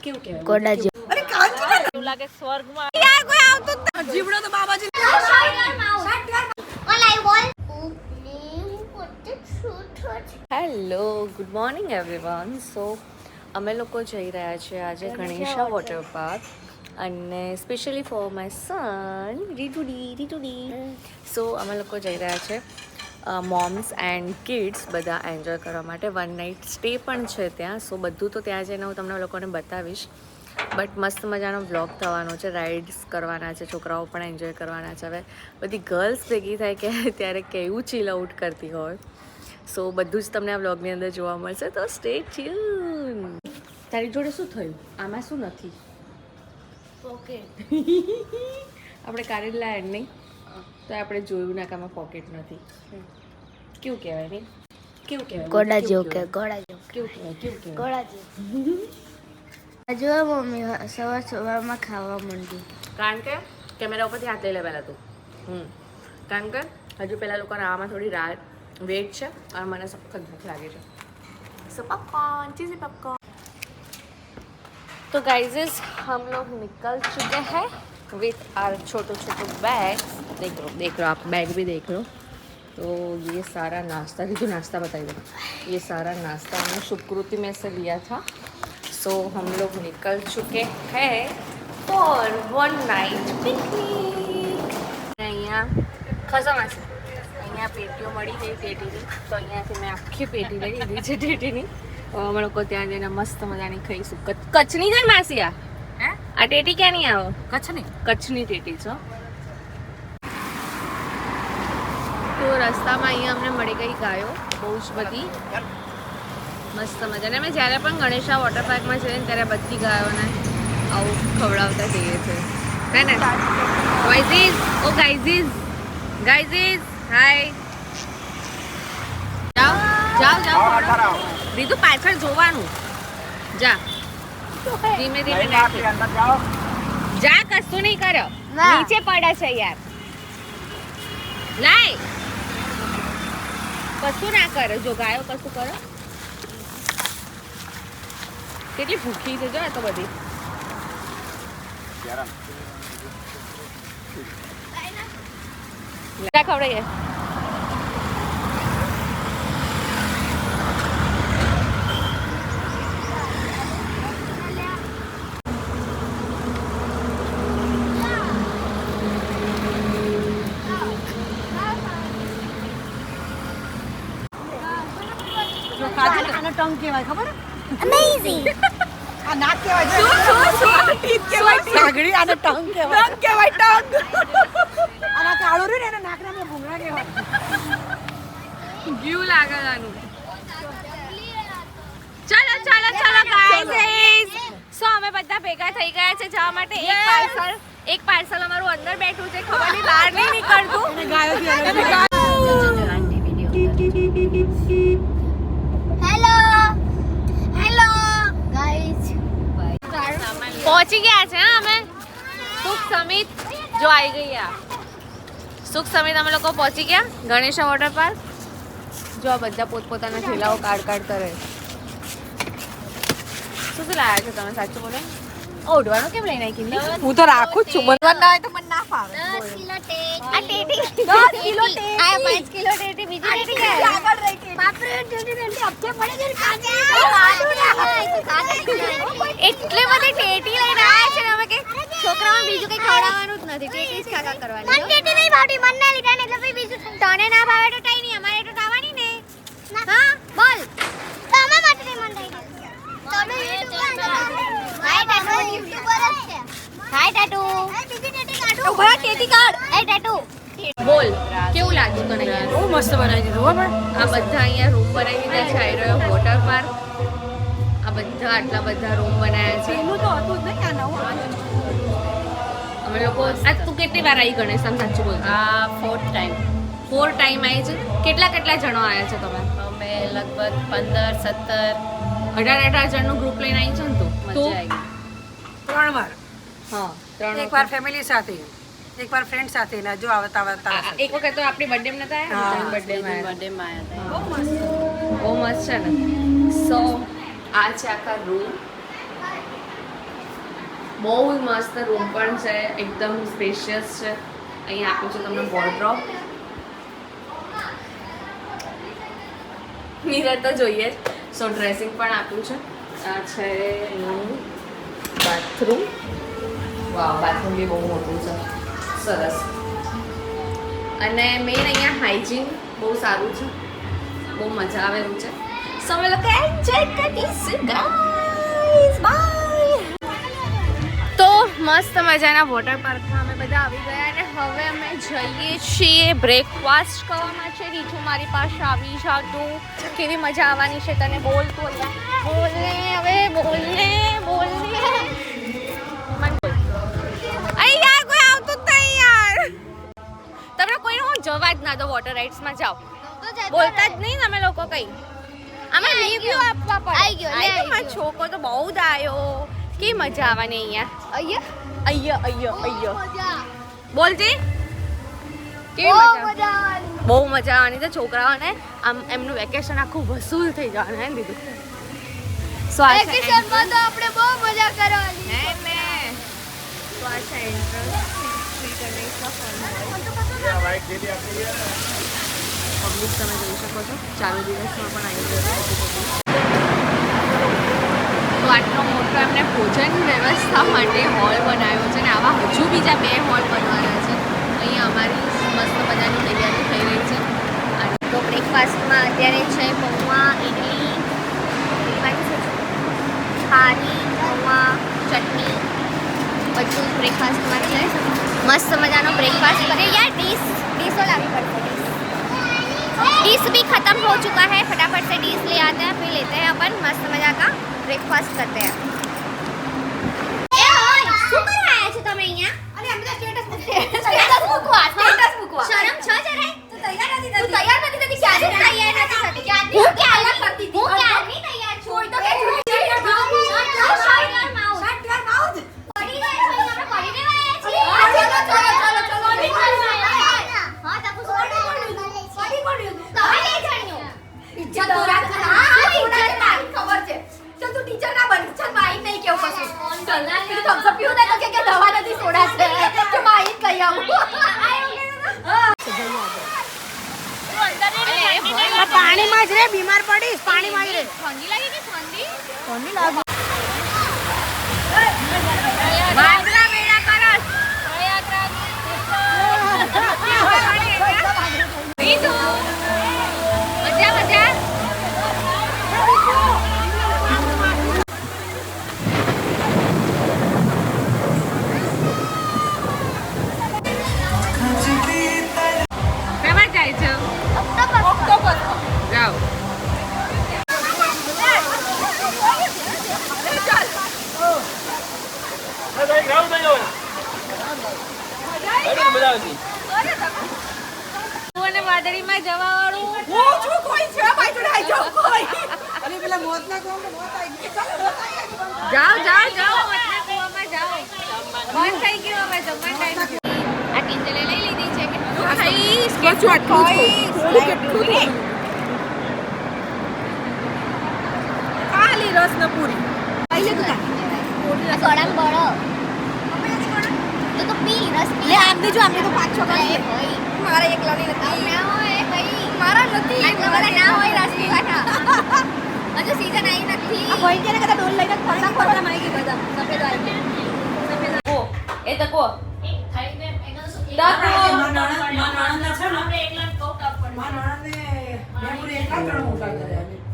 કેવું કહેવાય ગોડા જેવું. અરે કાંચી એવું લાગે સ્વર્ગમાં યાર કોઈ આવતો જ નથી. જીવડો તો Babaji hello good morning everyone. સો અમે લોકો જઈ રહ્યા છીએ આજે ગણેશા વોટર પાર્ક અને સ્પેશિયલી ફોર માય સન રીટુડી. સો અમે લોકો જઈ રહ્યા છે મોમ્સ એન્ડ કિડ્સ બધા એન્જોય કરવા માટે. 1 નાઇટ સ્ટે પણ છે ત્યાં. સો બધું તો ત્યાં જઈને હું તમને લોકોને બતાવીશ. બટ મસ્ત મજાનો વ્લોગ થવાનો છે. રાઇડ્સ કરવાના છે, છોકરાઓ પણ એન્જોય કરવાના છે. હવે બધી ગર્લ્સ ભેગી થાય કે ત્યારે કેવું ચીલ આઉટ કરતી હોય. સો બધું જ તમને આ વ્લોગની અંદર જોવા મળશે. તો સ્ટે ટ્યુન. તારી જોડે શું થયું? આમાં શું નથી? પોકેટ. આપણે કારેલા એડ નહીં તો આપણે જોયું ના કે આમાં પોકેટ નથી. કેવું કહેવાય નહીં? કેવું કહેવાય? ગોડા જેવું કે ગોડા જેવું. કેવું કહેવાય? કેવું કહેવાય? ગોડા જેવું. જો મમ્મી સવારમાં ખાવા માંડી. કારણ કે કેમેરા ઉપરથી હાથ લઈ લે પહેલાં તું. કારણ કે હજુ પહેલાં લોકોને આમાં થોડી રાત વેટ છે અને મને સખત ભૂખ લાગે છે. સો पॉपकॉर्न चीज़ी पॉपकॉर्न. तो गाइजेस हम लोग निकल चुके हैं विथ आर छोटे बैग. देख लो आप बैग भी देख लो. तो ये सारा नाश्ता भी, जो नाश्ता बताइए, ये सारा नाश्ता हमने शुभकृति में से लिया था. सो हम लोग निकल चुके हैं फॉर 1 नाइट पिकनिक. અહીંયા ખજામાં છે. અહીંયા પેટીઓ મળી ગઈ ટેટીની, તો અહીંયાથી મેં આખી પેટી લઈ લીધી છે ટેટીની. અમે લોકો ત્યાં જઈને મસ્ત મજાની ખાઈશું. કચ્છની છે માસી આ ટેટી ક્યાં નહીં આવો? કચ્છની ટેટી છે. તો રસ્તામાં અહીંયા અમને મળી ગઈ ગાયો બહુ જ બધી મસ્ત મજાને. અમે જ્યારે પણ ગણેશા વોટર પાર્કમાં જઈએ ને ત્યારે બધી ગાયોને આવું ખવડાવતા જઈએ છીએ. હે ને ગાઈઝીસ? ઓ ગાઈઝીસ હાય. જાઓ રીતુ પાછળ જોવાનું. જા ધીમે જા. કશું નહીં કર્યો, નીચે પડે છે યાર. લાય કશું ના કરે. જો ગાયો કશું કરો. કેટલી ભૂખી છે જો આ તો બધી. ખવડાવીએ. આનો ટંગ કહેવાય ખબર? અમેઝિંગ. આ નાક કહેવાય. શું ટીથ કહેવાય? સાગડી. આનો ટંગ કહેવાય. ટંગ કહેવાય ટંગ. આના કાળું રે ને એના નાકના મે ભૂંગળા કહેવાય. ક્યુ લાગવાનું. ચાલો ગાઈઝ. સો અમે બધા ભેગા થઈ ગયા છે જવા માટે. એક પાર્સલ અમારું અંદર બેઠું છે, ખબર નહીં બહાર નહીં નીકળતું. અને ગાયોથી અલગ. Hello guys. પહોંચી ગયા છે અમે સુખ સમિત. જો આવી ગઈ આ સુખ સમિત. અમે લોકો પહોંચી ગયા ગણેશા વોટર પાર્ક. જો આ બધા પોતપોતાના થેલાઓ કાઢ કરે. શું લાયા છો તમે? સાચું બોલો. ઓઢવાનું કેમ લઈને આવી કિલ્લી? હું તો રાખું જ છું. બનવા ના હોય તો મને ના ફાવે. 10 કિલો ટેટી. આ ટેટી 10 કિલો ટેટી. આ 5 કિલો ટેટી. બીજી ટેટી કે આગળ રહી ટેટી. બાપરે ટેટી અબકે પડે છે ખાજે. એટલે બધી ટેટી લઈને આયા છે અમે કે છોકરાઓને બીજું કઈ ખવડાવવાનું જ નથી. ટેટી જ ખાકા કરવાની. મને ટેટી નહીં ભાવતી. મને ના લીધા ને એટલે પછી બીજું તને ના ભાવે તો કઈ નહીં. અમારે તો ખાવાની ને. હા બોલ. તો અમે માટે નહીં મન થઈ ગયું. તમે યુટ્યુબર હાય ટાટુ યુટ્યુબર જ છે. હાય ટાટુ. એ બીજી ટેટી કાઢો. ઉભા ટેટી કાઢ. એ ટાટુ બોલ કેવું લાગ્યું તને યાર? બહુ મસ્ત બનાવી દીધું હો પણ. આ બધા અહીંયા રૂમ બનાવી દીધા છે. આવી રહ્યો વોટર પાર્ક. આ બધા આટલા બધા રૂમ બનાવ્યા છે. એનું તો હતું જ નહીં. આ નવું અમે લોકો આ તું કેટલી વાર આવી ગણેશ? આમ સાચું બોલ. 4th time. 4 ટાઈમ આવી છે. કેટલા જણો આવ્યા છે તમે? અમે લગભગ 15-17 18 જણનું ગ્રુપ લઈને આવી છે ને તું? મજા આવી ગઈ. 3 વાર. હા 3 એક વાર ફેમિલી સાથે, એક વાર ફ્રેન્ડ સાથે ને જો આવતા એક વખત તો આપણી બર્થડે માં નતા આવ્યા? બર્થડે માં બહુ મસ્ત. બહુ મસ્ત છે ને. સો આ છે આખા રૂમ. બહુ જ મસ્ત રૂમ પણ છે, એકદમ સ્પેશિયસ છે. અહીંયા આપ્યું છે તમને વોર્ડરોબ. મિરર તો જોઈએ જ, સો ડ્રેસિંગ પણ આપ્યું છે. આ છે બાથરૂમ. વાવ, બાથરૂમ બી બહુ મોટું છે, સરસ. અને મેઇન અહીંયા હાઇજીન બહુ સારું છે, બહુ મજા આવે એવું છે. સો અમે લોકો એન્જોય કરીશું ગાઈસ. બાય. તો મસ્ત મજાના વોટર પાર્કમાં અમે બધા આવી ગયા અને હવે અમે જઈએ છીએ બ્રેકફાસ્ટ કરવા છે. રીતુ મારી પાસે આવી જા, તો કેવી મજા આવવાની છે તને બોલ તો. બોલને હવે, બોલને બોલને. અરે યાર કોઈ આવતું જ નહીં યાર. તમને કોઈને હું જવા જ ના દો વોટર રાઇડ્સમાં. જાઓ, બોલતા જ નહીં તમે લોકો કઈ. અમે રિવ્યુ આપવા પડે. આવી ગયો, લે, આવી મારો છોકરો તો બહુ જ આવ્યો. કે મજા આવવાની અહીંયા. અહીંયા બોલતી કેવી મજા? બહુ મજા આવવાની છે. છોકરાઓને આમ એમનું વેકેશન આખું વસૂલ થઈ જવાનું હે દીધું. સો આ છે વેકેશનમાં તો આપણે બહુ મજા કરવાની. હે મે તો આ છે એન્ટ્રન્સ. સીટ અને इसका ફોન પબ્લિક તમે જોઈ શકો છો. ચાલુ દિવસમાં પણ આવી જશે. તો આટલો મોટો એમને ભોજન વ્યવસ્થા માટે હોલ બનાવ્યો છે અને આવા હજુ બીજા 2 હોલ બનવાના છે. અહીંયા અમારી મસ્ત મજાની તૈયારી થઈ રહી છે. અને તો બ્રેકફાસ્ટમાં અત્યારે છે પૌવા, ઇડલી, ખારી, પૌવા, ચટણી, બધું બ્રેકફાસ્ટમાં છે. મસ્ત મજાનો બ્રેકફાस्ट करे यार. डिशो लानी पड़ती है. डिश भी खत्म हो चुका है, फटाफट से डिश ले आते हैं, फिर लेते हैं अपन मस्त मजा का ब्रेकफास्ट करते हैं. ए ओय શું કરવા આયા છો તમે અહીંયા? અરે અમે તો સ્ટેટસ મૂકવા. શરમ છે જરાય? તું તૈયાર નથી થતી. ક્યારે તૈયાર નથી થતી? હું ક્યારે કરતી હતી? હું ક્યારની તૈયાર છું? કોઈ તો કે છૂટી પડી જાય છે. હા તપુ ઇજ્જત તો રાખ. હા ઇજ્જત તારી ખબર છે. ચલ તું ટીચર ના બન. ચલ માઈ નહીં કેવું કશું. ચલ ના થમ્સ અપ પીવું ને તો કે દવા નથી સોડા છે કે માઈ લઈ આવું. પાણીમાં જ રે, બીમાર પડીશ. પાણીમાં જ રે. ઠંડી લાગી કે ઠંડી લાગે. વાંદરા મેળા કરસ. રીતુ મજા મજા. કેમાં જાય છે? ઓક્ટોપસ. જાઓ. અને વાદળીમાં જવા વાળું હું છું. કોઈ છે ભાઈ જોડે આવી જાઓ કોઈ. અરે પેલા મોત ના કહો કે મોત આવી ગઈ. ચાલો મોત આવી ગઈ. જાઓ જાઓ જાઓ વટના કૂવામાં જાઓ. બંધ થઈ ગયું હવે જમવા ટાઈમ. આ ટીચરે લઈ લીધી છે. કેટલું ખાઈશ? કેટલું આટલું થોડું. ખાલી રસ ને પૂરી. સોડા બળો તો પી રસ પી. લે આમ દેજો. આમને તો 5-6 ભાઈ કરી. મારા એકલાની નથી. ના હોય ભાઈ. મારા નથી. આટલા બધા ના હોય રસ પીવાના. હજુ સીઝન આવી નથી. આ કોઈ કે કદા ડોલ લઈને ફરતા ફરતા માઈ ગઈ બધા. સફેદ આવી. ઓ એ તકો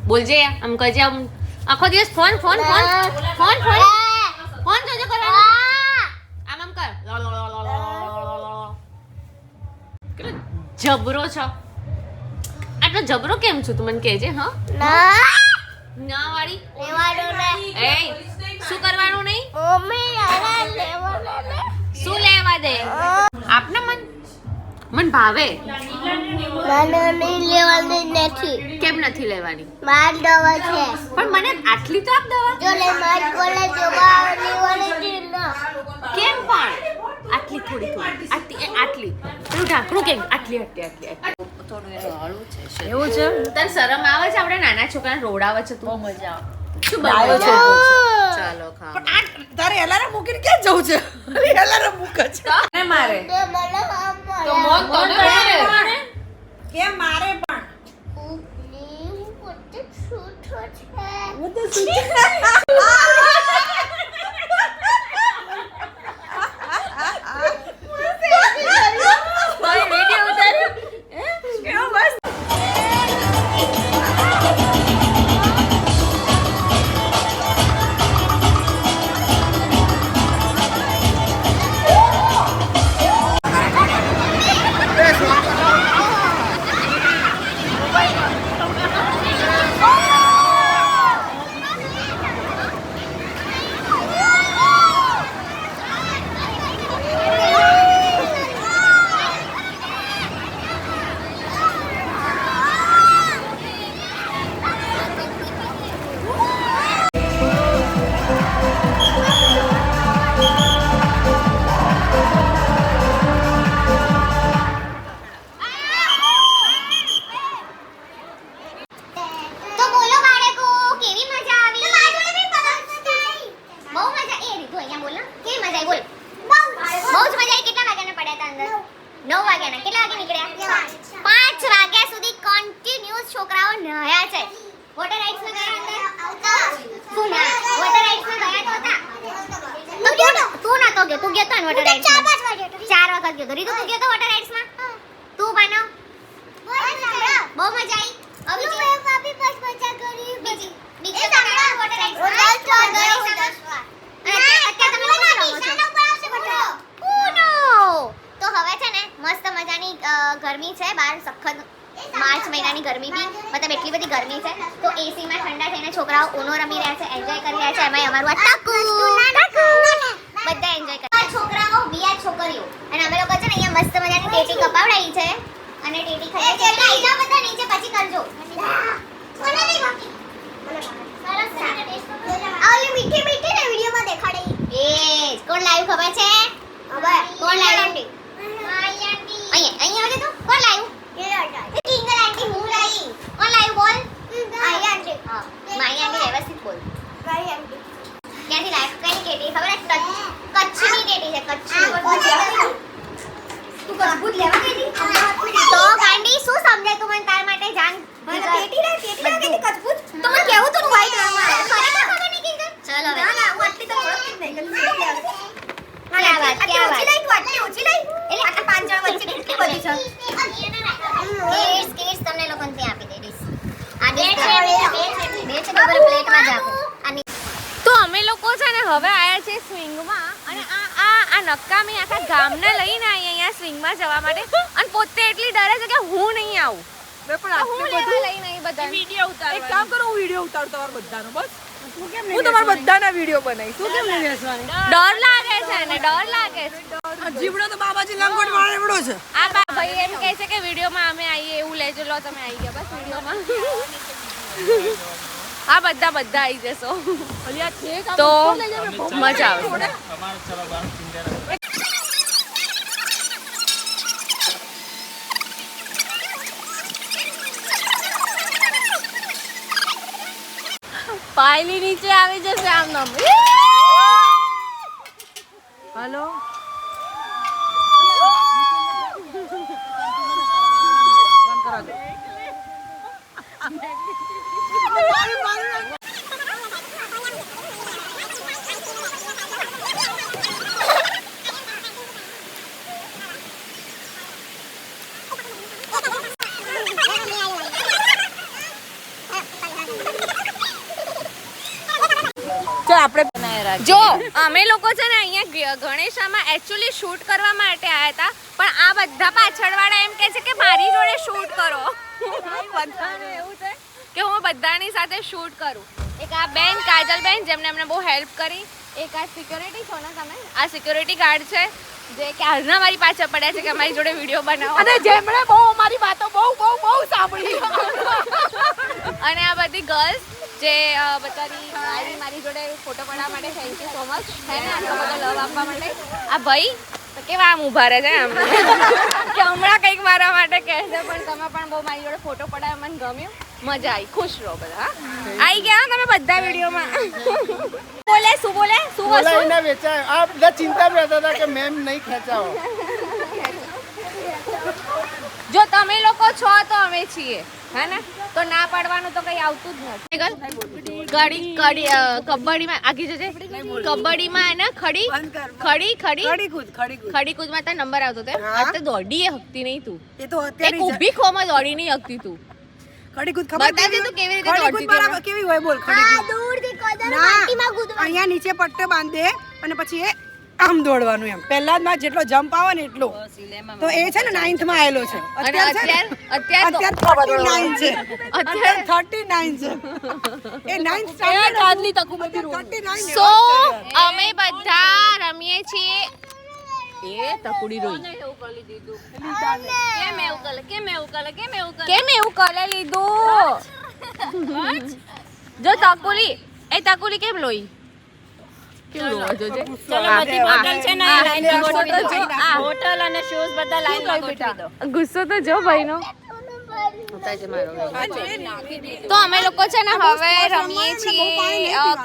બોલજે આમ કજે આમ આખો દિવસ phone phone phone phone phone phone જોજો કરવાનો. આમ આમ કર. કેટલો જબરો છો. આટલો જબરો કેમ છું તું મને કહેજે. હા ના ના વાળી લેવાનો ને. એ શું કરવાનું નહીં? મમ્મી યાર લેવાનો ને. શું લેવા દે? આપને મન ભાવે. મને નહીં લેવાની નથી. કેમ નથી લેવાની? માર દવા છે. પણ મને આટલી તો આપ દવા. જો લે માર કોલે જોવા લેવાની છે ના. કેમ પણ આટલી થોડી થોડી આટલી પેલું ઢાંકણું કેમ આટલી આટલી થોડું હળવું છે. એવું છે. તને શરમ આવે છે? આપણે નાના છોકરાને રોડાવે છે. તું મજા આવે. શું ડાયો છે? છે. ચાલો ખા. પણ આ તારે એલાર્મ મૂકીને ક્યાં જવું છે એલાર્મ મૂકે છે ને મારે તો મોન તો ને કેમ મારે પણ હું તો ભાઈ વિડિયો ઉતાર્યો કેવો મસ્ત તો બોલો બાળકો કેવી મજા આવી બહુ મજા એ રીતુ અહીંયા બોલ ને કેવી મજા આવી બોલ બહુ જ મજા આવી કેટલા વાગ્યાના પડ્યા હતા અંદર 9 વાગ્યાના કેટલા વાગે નીકળ્યા 5 વાગ્યા સુધી કન્ટિન્યુઅસ છોકરાઓ નહાયા છે વોટર રાઇડ્સ માં ગયા અંદર તું ના વોટર રાઇડ્સ માં ગયા તો હતા તું ના તો ગયો તું ગયો તો ને વોટર રાઇડ્સ 4 વખત ગયો તો રીતુ તું ગયો તો વોટર રાઇડ્સ માં તું બનાવ બહુ મજા આવી હવે ભાભી બસ મજા કરી બીજી સાંભળો વોટર રાઇડ્સ તો હવે છે ને મસ્ત મજાની ગરમી છે બહાર સખત માર્ચ મહિનાની ગરમી બી મતલબ એટલી બધી ગરમી છે તો એસી માં ઠંડા થઈને છોકરાઓ ઉનો રમી રહ્યા છે એન્જોય કરી રહ્યા છે એમાંય અમારું આ ટકુ બધા એન્જોય કરે છોકરાઓ બિયા છોકરીઓ અને અમે લોકો છે ને અહીંયા મસ્ત મજાની ટેટી કપાવડાવી છે અને ટેટી ખાઈએ છીએ એટલે આઈજા બધા નીચે પછી કરજો મને નહીં બાકી સરસ છે આલી મીઠી મીઠી ને વિડિયો માં દેખાડે એ કોણ લાવ્યું ખબર છે હવે કોણ લાવ્યું માઈ આંટી અહીંયા આવજે તો કોણ લાવ્યું એ કિંગલ આંટી હું લાવી કોણ લાવ્યું બોલ માઈ આંટી હા માઈ આંટી વ્યવસ્થિત બોલ માઈ આંટી ક્યાંથી લાવ્યું કઈ ટેટી ખબર છે કચ્છની ટેટી છે કચ્છની તું કબૂત લેવા ગઈ તો ગાંડી શું સમજે તું મને તાર માટે જાન ટેટી રે કબૂત તો મને કેવું તું વાઈટ રંગમાં ખરેખર ખબર નહીં કિંગલ ચલ હવે ના હું આટલી તો ઓળખી જ નહીં ક્યાં વાત ઓછી લઈ તું આટલી ઓછી લઈ એટલે આટલા 5 જણ વચ્ચે કેટલી બધી છે કેસ તમને લોકોને ત્યાં આપી દે ડીશ આ ડીશ બે છે તો પ્લેટમાં જ આપો આની તો અમે લોકો છે ને હવે આયા છે સ્વિંગમાં અને આ નક્કામી આખા ગામને લઈને આવી અહીંયા સ્વિંગમાં જવા માટે અને પોતે એટલી ડરે છે કે હું નહીં આવું હું લેવા લઈને આવી બધા વિડિયો ઉતારવા એક કામ કરો હું વિડિયો ઉતારું તમારા બધાનો બસ હું તમારા બધાના વિડિયો બનાવીશ શું કેમ નહીં બેસવાની ડર લાગે છે ને ડર લાગે છે જીવડો તો બાબાજી લંગોટ વાળો એવડો છે આ ભાઈ એમ કહે છે કે વિડિયોમાં અમે આવીએ એવું લેજો લો તમે આવી ગયા બસ વિડિયોમાં આ બધા આવી જશો તો મજા આવશે પાયલી નીચે આવી જશે આમ નામ હેલો આપણે જો અમે લોકો છે ને અહીંયા ગણેશામાં એકચ્યુઅલી શૂટ કરવા માટે આવ્યા હતા પણ આ બધા પાછળવાળા એમ કહે છે કે મારી જોડે શૂટ કરો બધાને એવું છે કે હું બધાની સાથે શૂટ કરું એક આ બેન કાજલ બેન જેમને અમને બહુ હેલ્પ કરી એક આ સિક્યોરિટી છો ને તમે આ સિક્યોરિટી ગાર્ડ છે જે ક્યારના મારી પાછળ પડ્યા છે કે અમારી જોડે વિડીયો બનાવો અને જેમણે બહુ અમારી વાતો બહુ સાંભળી અને આ બધી ગર્લ્સ જે બતારી મારી જોડે ફોટો પડાવવા માટે થેન્ક યુ સો મચ હે ને આટલો બધો લવ આપવા માટે આ ભાઈ તો કેવા આમ ઊભા રહે છે આમ કે હમણાં કંઈક મારા માટે કહેશે પણ તમે પણ બહુ મારી જોડે ફોટો પડાવ્યો મને ગમ્યું મજા આવી ખુશ રહો બધા આવી ગયા તમે બધા વિડીયોમાં બોલે શું બોલાવીને વેચાય. આ બધા ચિંતા માં રહેતા હતા કે મેમ નહીં ખેંચાવો. જો તમે લોકો છો તો અમે છીએ, હે ને? તો ના પાડવાનું તો કઈ આવતું જ નથી. કબડ્ડીમાં આગી જજે. કબડ્ડીમાં હે ને ખડી કૂદમાં તાર નંબર આવતો હતો. અત્યારે દોડી હકતી નહીં તું. એ તો એક અત્યારે ઊભી ખોમાં દોડી નહીં હકતી તું. ખડી કૂદ ખબર બતાવજે તું કેવી રીતે ખડી દોડતી કૂદ હતી. બરાબર કેવી હોય બોલ ખડી કૂદ દૂરથી કોદરનો ના માટીમાં કૂદવાનું. અહીંયા નીચે પટ્ટો બાંધે અને પછી એ આમ દોડવાનું એમ પહેલા જ માં જેટલો જમ્પ આવે ને એટલો તો એ છે ને 9th માં આવેલો છે અને અત્યારે 39 છે અત્યારે 39 છે એ 9th સ્ટાન્ડર્ડ આદલી તકુ બધી રોડ. 39 સો અમે બધા રમીએ છીએ. એ તકુડી રોઈ. કેમ એવું કરે લીધું? જો તકુલી કેમ લોઈ? કેમ લોવા જોજે? હોટલ અને શૂઝ બધા લાઈનમાં ગોઠવી દો. ગુસ્સો તો જો ભાઈનો. તો અમે લોકો છે ને હવે રમીએ છીએ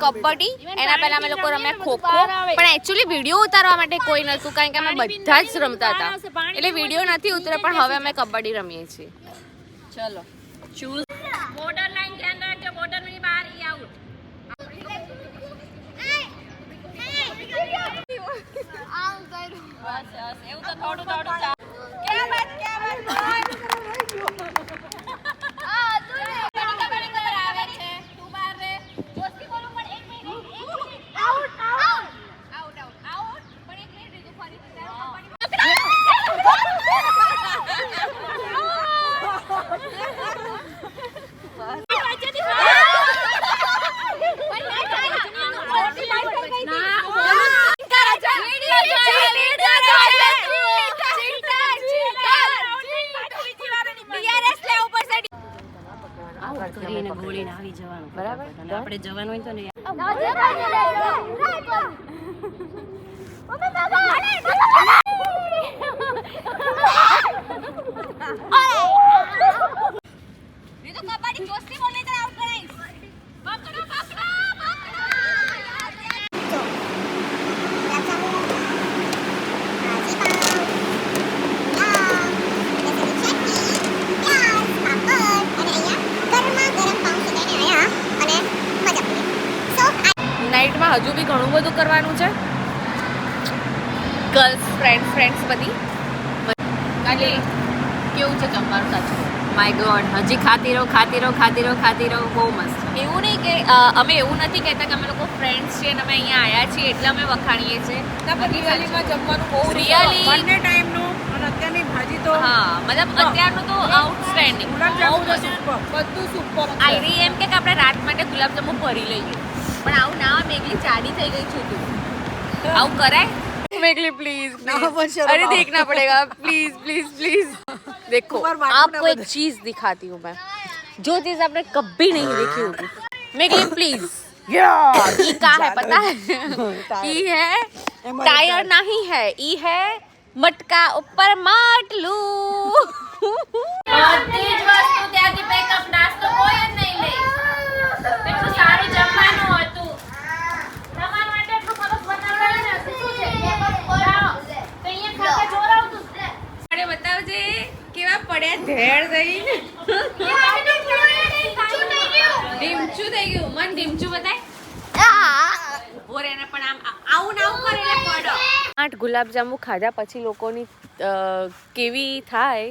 કબડ્ડી. એના પહેલા અમે લોકો રમ્યા ખોખો, પણ એકચ્યુઅલી વિડીયો ઉતારવા માટે કોઈ નતું, કારણ કે અમે બધા જ રમતા હતા એટલે વિડીયો નથી ઉતર્યો. પણ હવે અમે કબડ્ડી રમીએ છીએ. ચલો શૂઝ બોર્ડર લાઈન ધ્યાન રાખજો. બોર્ડર ની બહાર ઈ આઉટ. એવું તો થોડું થોડું કરીને ગોળીને આવી જવાનું. બરાબર. આપણે જવાનું હોય તો ને નાઇટમાં હજુ બી ઘણું બધું કરવાનું છે. ગર્લ્સ ફ્રેન્ડ્સ બધી. કાલી કેવું છે જમવાનું સાચું? માય ગોડ, હજી ખાતી રહો બહુ મસ્ત. એવું નહીં કે અમે એવું નથી કહેતા કે અમે લોકો ફ્રેન્ડ્સ છીએ અને અમે અહીંયા આવ્યા છીએ એટલે અમે વખાણીએ છીએ. દિવાળીમાં જમવાનું બહુ Really? બંને ટાઈમનું અને અત્યારની ભાજી તો હા, મતલબ અત્યારનું તો આઉટસ્ટેન્ડિંગ. બધું સુપર આઈરી એમ કે આપણે રાત માટે ગુલાબજાંબુ ભરી લઈએ, પણ આવું ના મેગલી ચાડી થઈ ગઈ છું તું. આવું કરાય मेघली प्लीज अरे देखना पड़ेगा प्लीज देखो आपको एक चीज दिखाती हूँ मैं, जो चीज आपने कभी नहीं देखी होगी. मेघली प्लीज ई का है पता है? ई है टायर नहीं है, ई है मटका ઉપર માટલું. બધી જ વસ્તુ ત્યાંથી પેકઅપ. નાસ્તો કોઈ જ નહીં લે. એટલું સારું જમવાનું હતું. તમારા માટે એટલું સરસ બનાવેલું ને શું છે? લાવો. તો અહીંયા ખાતા જોરાવતું છે. અરે બતાવજે કેવા પડ્યા ધેડ થઈને. ઢીમચું થઈ ગયું. મન ઢીમચું બતાય. ઓરે એને પણ આમ આવું ના આવું કરે એટલે પડો. 8 ગુલાબજાંબુ ખાધા પછી લોકોની કેવી થાય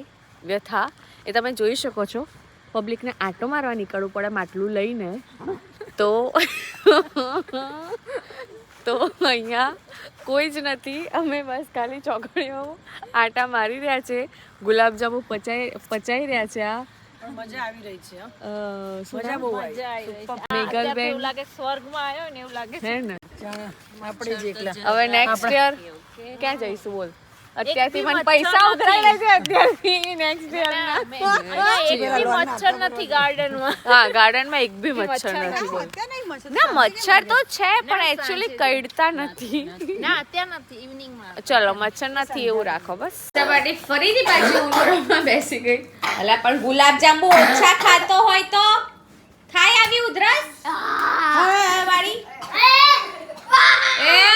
વ્યથા એ તમે જોઈ શકો છો. પબ્લિકને આંટો મારવા નીકળવું પડે માટલું લઈને. તો અહીંયા કોઈ જ નથી. અમે બસ ખાલી ચોકડીઓ આંટા મારી રહ્યા છે. ગુલાબજાંબુ પચાઈ રહ્યા છે. આ મજા આવી રહી છે મજા બહુ મેઘલબેન એવું લાગે સ્વર્ગમાં આવ્યો ને એવું લાગે છે ને. આપણે જ એકલા હવે નેક્સ્ટ યર ક્યાં જઈશું બોલ? અત્યારથી મને પૈસા ઉઘરાઈ લેજે. અત્યારથી નેક્સ્ટ યર ના એક બી મચ્છર નથી ગાર્ડનમાં. હા, ગાર્ડનમાં એક બી મચ્છર નથી બોલ. ના મચ્છર તો છે પણ એકચ્યુઅલી કડતા નથી. ના અત્યારે નથી, ઇવનિંગમાં. ચલો મચ્છર નથી એવું રાખો બસ. સવારે ફરીથી પાછી ઉંદરોમાં બેસી ગઈ. અલા પણ ગુલાબજાંબુ ઓછા ખાતો હોય તો થાય આવી ઉધરસ. વાળી એ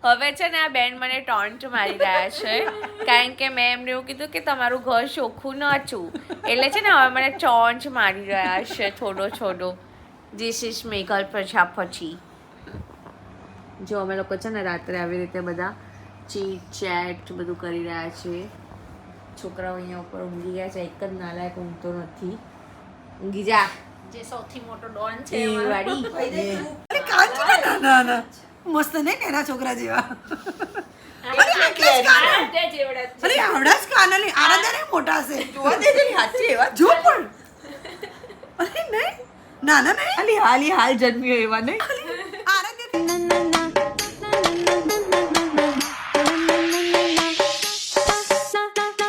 હવે છે ને આ બેન મને ટોન્ટ મારી રહ્યા છે કારણ કે મેં એમને એવું કીધું કે તમારું ઘર ચોખ્ખું નહોતું એટલે છે ને હવે મને ટોન્ટ મારી રહ્યા છે થોડો ધીસ ઇઝ મેઘલ પ્રજાપતિ. જો અમે લોકો છે ને રાત્રે આવી રીતે બધા ચીટ ચેટ બધું કરી રહ્યા છીએ. છોકરાઓ અહીંયા ઉપર ઊંઘી ગયા છે. એક જ નાલાયક ઊંઘતો નથી. ઊંઘી જા જે સૌથી મોટો ડોન છે એ વાડી. કાન છે ને નાના મસ્ત નહીં ને એના છોકરા જેવા અરે આટલા જ કાન તે જેવડા જ અરે આવડા જ કાન અલી આરાધ્યા નહીં મોટા છે જોવા દે છે હાચી એવા જો પણ અરે નહીં નાના નહીં હાલી હાલ જન્મ્યો એવા નહીં.